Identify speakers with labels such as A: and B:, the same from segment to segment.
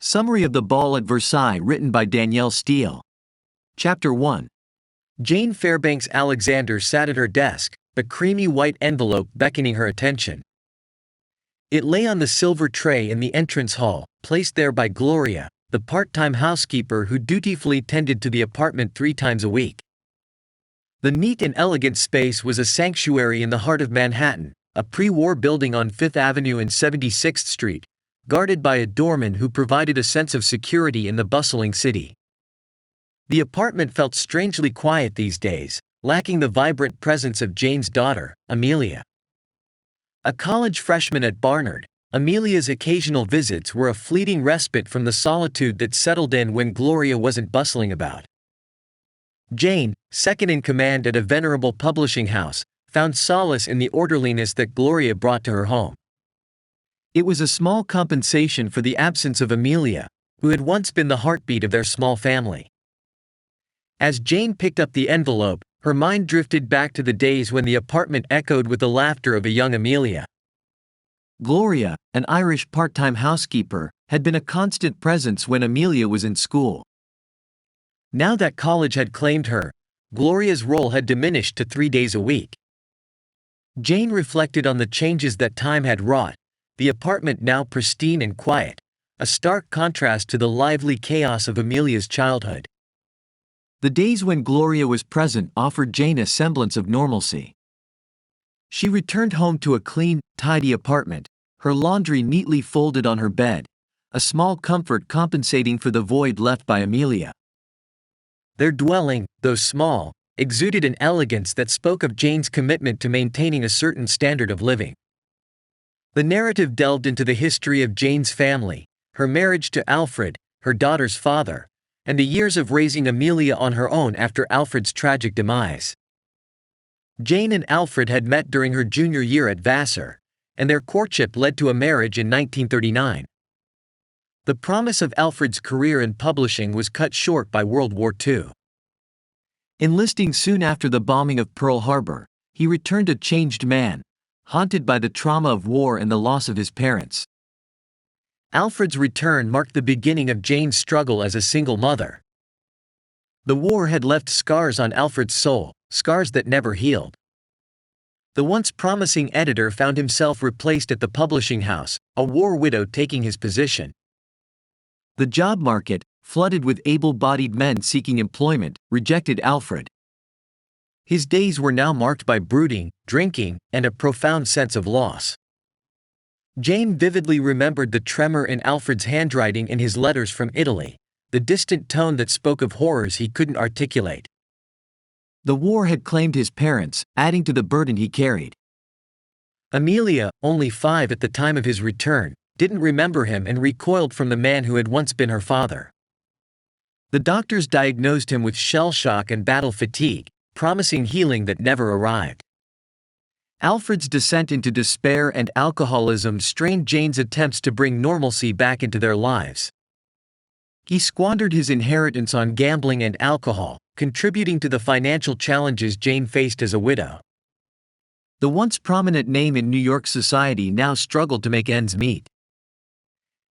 A: Summary of the Ball at Versailles written by Danielle Steele. Chapter 1. Jane Fairbanks Alexander sat at her desk, a creamy white envelope beckoning her attention. It lay on the silver tray in the entrance hall, placed there by Gloria, the part-time housekeeper who dutifully tended to the apartment 3 times a week. The neat and elegant space was a sanctuary in the heart of Manhattan, a pre-war building on 5th Avenue and 76th Street, guarded by a doorman who provided a sense of security in the bustling city. The apartment felt strangely quiet these days, lacking the vibrant presence of Jane's daughter, Amelia. A college freshman at Barnard, Amelia's occasional visits were a fleeting respite from the solitude that settled in when Gloria wasn't bustling about. Jane, second in command at a venerable publishing house, found solace in the orderliness that Gloria brought to her home. It was a small compensation for the absence of Amelia, who had once been the heartbeat of their small family. As Jane picked up the envelope, her mind drifted back to the days when the apartment echoed with the laughter of a young Amelia. Gloria, an Irish part-time housekeeper, had been a constant presence when Amelia was in school. Now that college had claimed her, Gloria's role had diminished to 3 days a week. Jane reflected on the changes that time had wrought, the apartment now pristine and quiet, a stark contrast to the lively chaos of Amelia's childhood. The days when Gloria was present offered Jane a semblance of normalcy. She returned home to a clean, tidy apartment, her laundry neatly folded on her bed, a small comfort compensating for the void left by Amelia. Their dwelling, though small, exuded an elegance that spoke of Jane's commitment to maintaining a certain standard of living. The narrative delved into the history of Jane's family, her marriage to Alfred, her daughter's father, and the years of raising Amelia on her own after Alfred's tragic demise. Jane and Alfred had met during her junior year at Vassar, and their courtship led to a marriage in 1939. The promise of Alfred's career in publishing was cut short by World War II. Enlisting soon after the bombing of Pearl Harbor, he returned a changed man, haunted by the trauma of war and the loss of his parents. Alfred's return marked the beginning of Jane's struggle as a single mother. The war had left scars on Alfred's soul, scars that never healed. The once promising editor found himself replaced at the publishing house, a war widow taking his position. The job market, flooded with able-bodied men seeking employment, rejected Alfred. His days were now marked by brooding, drinking, and a profound sense of loss. Jane vividly remembered the tremor in Alfred's handwriting in his letters from Italy, the distant tone that spoke of horrors he couldn't articulate. The war had claimed his parents, adding to the burden he carried. Amelia, only 5 at the time of his return, didn't remember him and recoiled from the man who had once been her father. The doctors diagnosed him with shell shock and battle fatigue, promising healing that never arrived. Alfred's descent into despair and alcoholism strained Jane's attempts to bring normalcy back into their lives. He squandered his inheritance on gambling and alcohol, contributing to the financial challenges Jane faced as a widow. The once prominent name in New York society now struggled to make ends meet.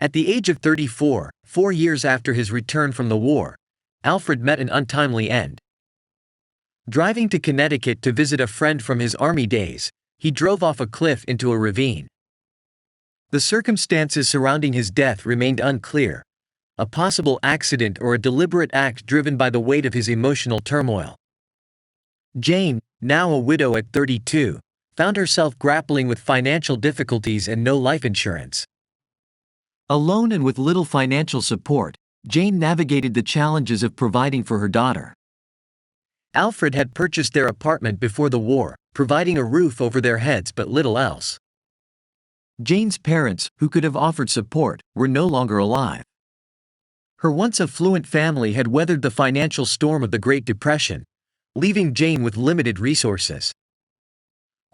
A: At the age of 34, 4 years after his return from the war, Alfred met an untimely end. Driving to Connecticut to visit a friend from his army days, he drove off a cliff into a ravine. The circumstances surrounding his death remained unclear, a possible accident or a deliberate act driven by the weight of his emotional turmoil. Jane, now a widow at 32, found herself grappling with financial difficulties and no life insurance. Alone and with little financial support, Jane navigated the challenges of providing for her daughter. Alfred had purchased their apartment before the war, providing a roof over their heads but little else. Jane's parents, who could have offered support, were no longer alive. Her once affluent family had weathered the financial storm of the Great Depression, leaving Jane with limited resources.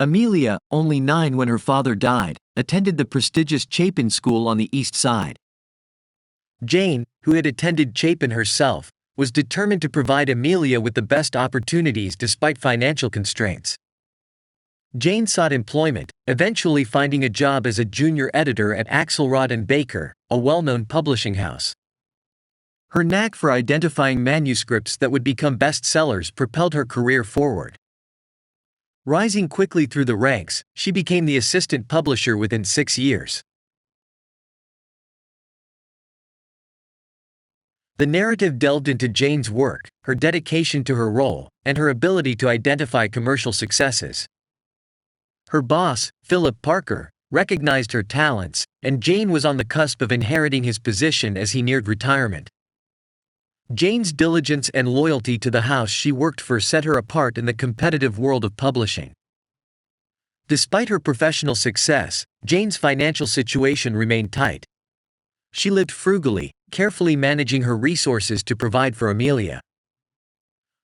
A: Amelia, only 9 when her father died, attended the prestigious Chapin School on the East Side. Jane, who had attended Chapin herself, was determined to provide Amelia with the best opportunities despite financial constraints. Jane sought employment, eventually finding a job as a junior editor at Axelrod and Baker, a well-known publishing house. Her knack for identifying manuscripts that would become bestsellers propelled her career forward. Rising quickly through the ranks, she became the assistant publisher within 6 years. The narrative delved into Jane's work, her dedication to her role, and her ability to identify commercial successes. Her boss, Philip Parker, recognized her talents, and Jane was on the cusp of inheriting his position as he neared retirement. Jane's diligence and loyalty to the house she worked for set her apart in the competitive world of publishing. Despite her professional success, Jane's financial situation remained tight. She lived frugally, carefully managing her resources to provide for Amelia.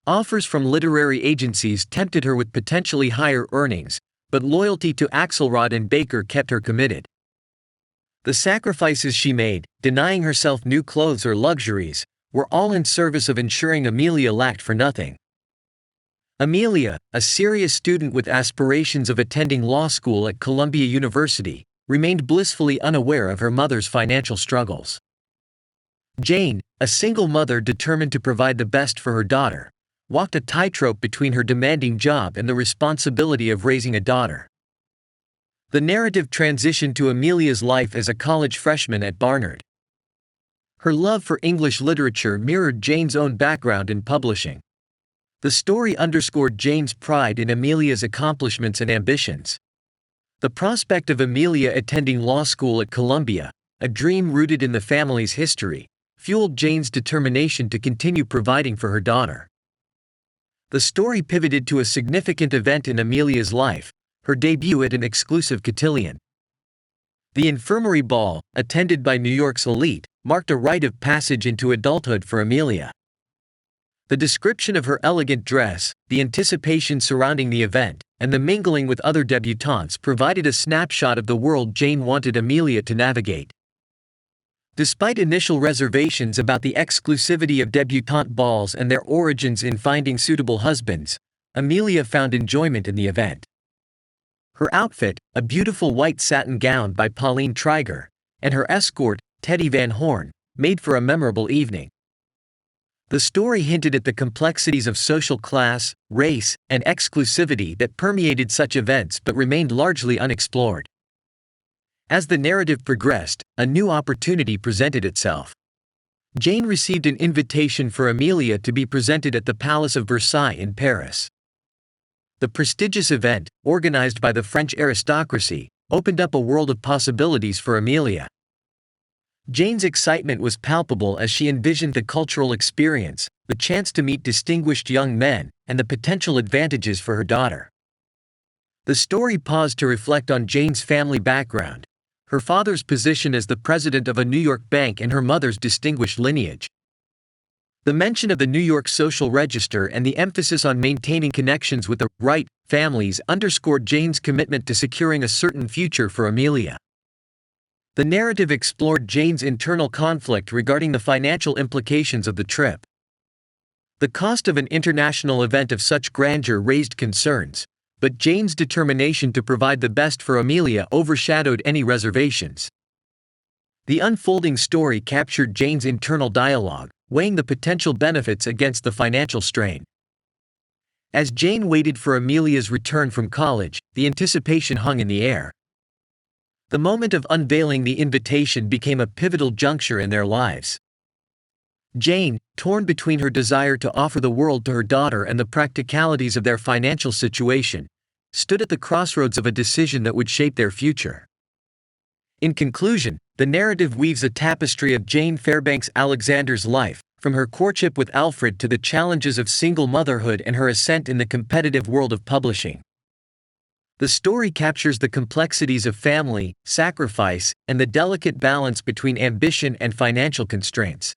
A: Offers from literary agencies tempted her with potentially higher earnings, but loyalty to Axelrod and Baker kept her committed. The sacrifices she made, denying herself new clothes or luxuries, were all in service of ensuring Amelia lacked for nothing. Amelia, a serious student with aspirations of attending law school at Columbia University, remained blissfully unaware of her mother's financial struggles. Jane, a single mother determined to provide the best for her daughter, walked a tightrope between her demanding job and the responsibility of raising a daughter. The narrative transitioned to Amelia's life as a college freshman at Barnard. Her love for English literature mirrored Jane's own background in publishing. The story underscored Jane's pride in Amelia's accomplishments and ambitions. The prospect of Amelia attending law school at Columbia, a dream rooted in the family's history, fueled Jane's determination to continue providing for her daughter. The story pivoted to a significant event in Amelia's life, her debut at an exclusive cotillion. The infirmary ball, attended by New York's elite, marked a rite of passage into adulthood for Amelia. The description of her elegant dress, the anticipation surrounding the event, and the mingling with other debutantes provided a snapshot of the world Jane wanted Amelia to navigate. Despite initial reservations about the exclusivity of debutante balls and their origins in finding suitable husbands, Amelia found enjoyment in the event. Her outfit, a beautiful white satin gown by Pauline Triger, and her escort, Teddy Van Horn, made for a memorable evening. The story hinted at the complexities of social class, race, and exclusivity that permeated such events but remained largely unexplored. As the narrative progressed, a new opportunity presented itself. Jane received an invitation for Amelia to be presented at the Palace of Versailles in Paris. The prestigious event, organized by the French aristocracy, opened up a world of possibilities for Amelia. Jane's excitement was palpable as she envisioned the cultural experience, the chance to meet distinguished young men, and the potential advantages for her daughter. The story paused to reflect on Jane's family background, her father's position as the president of a New York bank and her mother's distinguished lineage. The mention of the New York Social Register and the emphasis on maintaining connections with the right families underscored Jane's commitment to securing a certain future for Amelia. The narrative explored Jane's internal conflict regarding the financial implications of the trip. The cost of an international event of such grandeur raised concerns, but Jane's determination to provide the best for Amelia overshadowed any reservations. The unfolding story captured Jane's internal dialogue, weighing the potential benefits against the financial strain. As Jane waited for Amelia's return from college, the anticipation hung in the air. The moment of unveiling the invitation became a pivotal juncture in their lives. Jane, torn between her desire to offer the world to her daughter and the practicalities of their financial situation, stood at the crossroads of a decision that would shape their future. In conclusion, the narrative weaves a tapestry of Jane Fairbanks Alexander's life, from her courtship with Alfred to the challenges of single motherhood and her ascent in the competitive world of publishing. The story captures the complexities of family, sacrifice, and the delicate balance between ambition and financial constraints.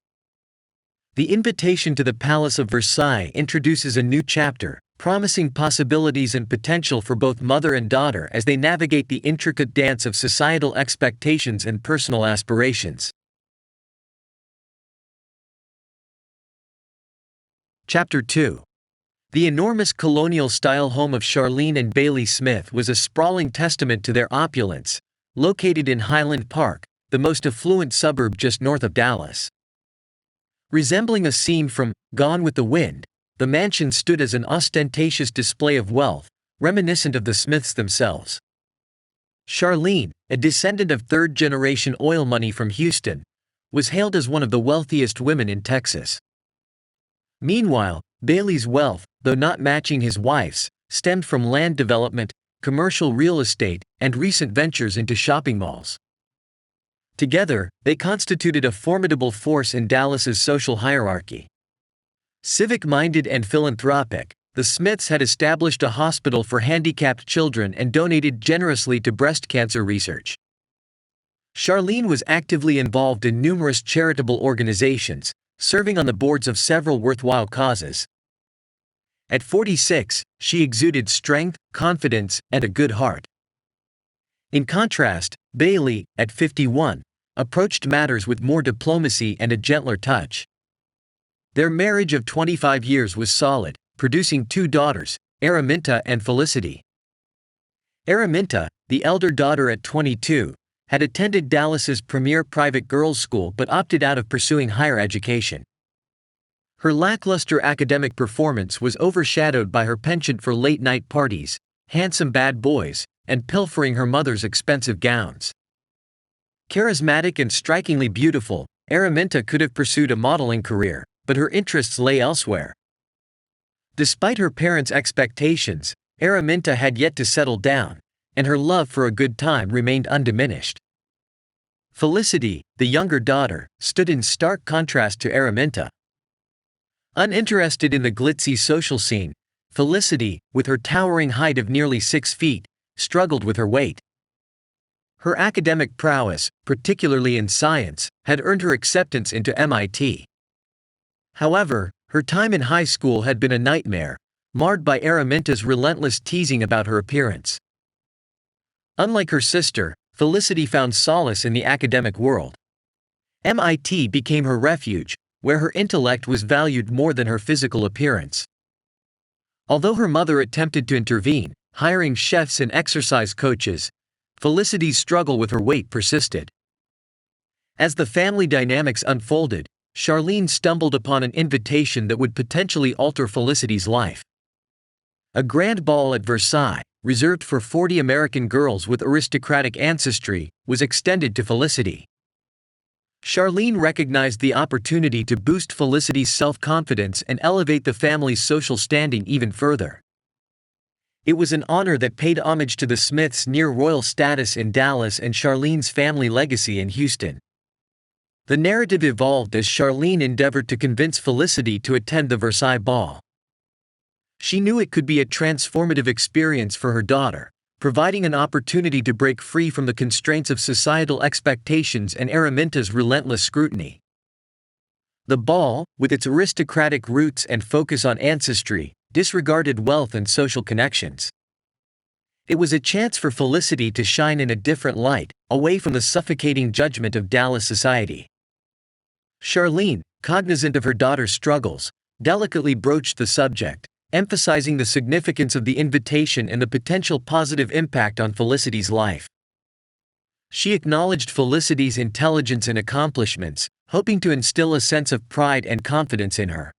A: The invitation to the Palace of Versailles introduces a new chapter, promising possibilities and potential for both mother and daughter as they navigate the intricate dance of societal expectations and personal aspirations. Chapter 2. The enormous colonial-style home of Charlene and Bailey Smith was a sprawling testament to their opulence, located in Highland Park, the most affluent suburb just north of Dallas. Resembling a scene from Gone with the Wind, the mansion stood as an ostentatious display of wealth, reminiscent of the Smiths themselves. Charlene, a descendant of third-generation oil money from Houston, was hailed as one of the wealthiest women in Texas. Meanwhile, Bailey's wealth, though not matching his wife's, stemmed from land development, commercial real estate, and recent ventures into shopping malls. Together, they constituted a formidable force in Dallas's social hierarchy. Civic-minded and philanthropic, the Smiths had established a hospital for handicapped children and donated generously to breast cancer research. Charlene was actively involved in numerous charitable organizations, serving on the boards of several worthwhile causes. At 46, she exuded strength, confidence, and a good heart. In contrast, Bailey, at 51, approached matters with more diplomacy and a gentler touch. Their marriage of 25 years was solid, producing 2 daughters, Araminta and Felicity. Araminta, the elder daughter at 22, had attended Dallas's premier private girls' school but opted out of pursuing higher education. Her lackluster academic performance was overshadowed by her penchant for late-night parties, handsome bad boys, and pilfering her mother's expensive gowns. Charismatic and strikingly beautiful, Araminta could have pursued a modeling career, but her interests lay elsewhere. Despite her parents' expectations, Araminta had yet to settle down, and her love for a good time remained undiminished. Felicity, the younger daughter, stood in stark contrast to Araminta. Uninterested in the glitzy social scene, Felicity, with her towering height of nearly 6 feet, struggled with her weight. Her academic prowess, particularly in science, had earned her acceptance into MIT. However, her time in high school had been a nightmare, marred by Araminta's relentless teasing about her appearance. Unlike her sister, Felicity found solace in the academic world. MIT became her refuge, where her intellect was valued more than her physical appearance. Although her mother attempted to intervene, hiring chefs and exercise coaches, Felicity's struggle with her weight persisted. As the family dynamics unfolded, Charlene stumbled upon an invitation that would potentially alter Felicity's life. A grand ball at Versailles, reserved for 40 American girls with aristocratic ancestry, was extended to Felicity. Charlene recognized the opportunity to boost Felicity's self-confidence and elevate the family's social standing even further. It was an honor that paid homage to the Smiths' near-royal status in Dallas and Charlene's family legacy in Houston. The narrative evolved as Charlene endeavored to convince Felicity to attend the Versailles Ball. She knew it could be a transformative experience for her daughter, providing an opportunity to break free from the constraints of societal expectations and Araminta's relentless scrutiny. The ball, with its aristocratic roots and focus on ancestry, disregarded wealth and social connections. It was a chance for Felicity to shine in a different light, away from the suffocating judgment of Dallas society. Charlene, cognizant of her daughter's struggles, delicately broached the subject, emphasizing the significance of the invitation and the potential positive impact on Felicity's life. She acknowledged Felicity's intelligence and accomplishments, hoping to instill a sense of pride and confidence in her.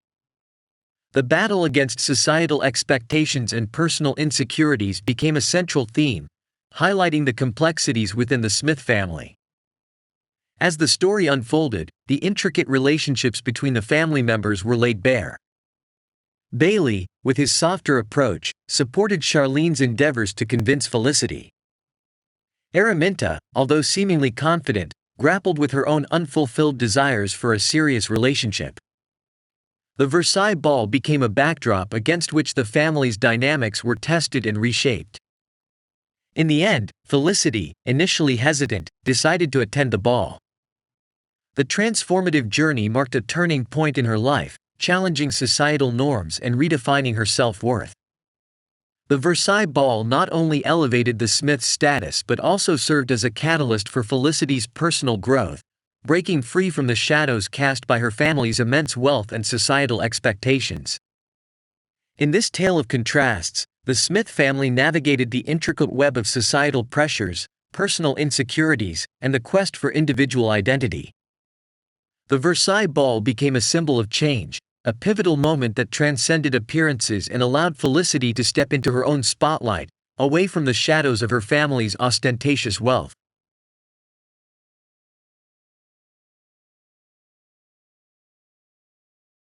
A: The battle against societal expectations and personal insecurities became a central theme, highlighting the complexities within the Smith family. As the story unfolded, the intricate relationships between the family members were laid bare. Bailey, with his softer approach, supported Charlene's endeavors to convince Felicity. Araminta, although seemingly confident, grappled with her own unfulfilled desires for a serious relationship. The Versailles Ball became a backdrop against which the family's dynamics were tested and reshaped. In the end, Felicity, initially hesitant, decided to attend the ball. The transformative journey marked a turning point in her life, challenging societal norms and redefining her self-worth. The Versailles Ball not only elevated the Smiths' status but also served as a catalyst for Felicity's personal growth, breaking free from the shadows cast by her family's immense wealth and societal expectations. In this tale of contrasts, the Smith family navigated the intricate web of societal pressures, personal insecurities, and the quest for individual identity. The Versailles Ball became a symbol of change, a pivotal moment that transcended appearances and allowed Felicity to step into her own spotlight, away from the shadows of her family's ostentatious wealth.